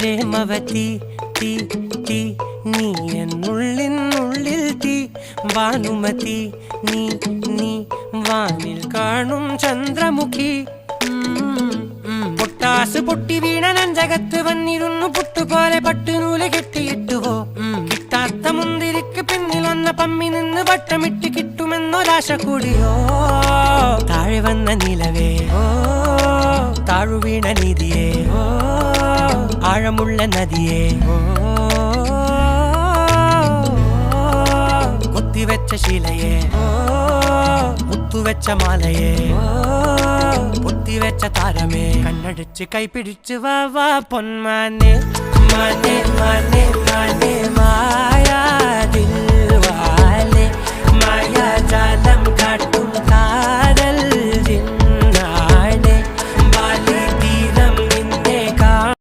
പ്രേമവതി തീ തീ നീ എന്നുള്ളിൽ തീ ഭാനുമതി നീ നീ വാനിൽ കാണും ചന്ദ്രമുഖി പൊട്ടാസ് പൊട്ടി വീണ നഞ്ചകത്ത് വന്നിരുന്നു പുട്ടുപോലെ പട്ടുനൂല് കെട്ടിയിട്ടുവോ കിട്ടാത്ത മുന്തിരിക്ക് പിന്നിൽ വന്ന പമ്മി നിന്ന് വട്ടമിട്ട് കിട്ടുമെന്നൊരാശ കൂടിയോ താഴെ വന്ന നിലവേ ഓ താഴുവീണ നിധിയേ ഓ ആഴമുള്ള നദിയേ ഓ കൊത്തിവെച്ച ശിലയേ ഓ മുത്തുവെച്ച മാലയേ പൊത്തിവെച്ച താരമേ കണ്ണടിച്ച് കൈപിടിച്ച് വാ വാ പൊന്മാനെ മാനെ മാനെ മാനെ മായാ ദിൽവാലെ മായാ ജാലം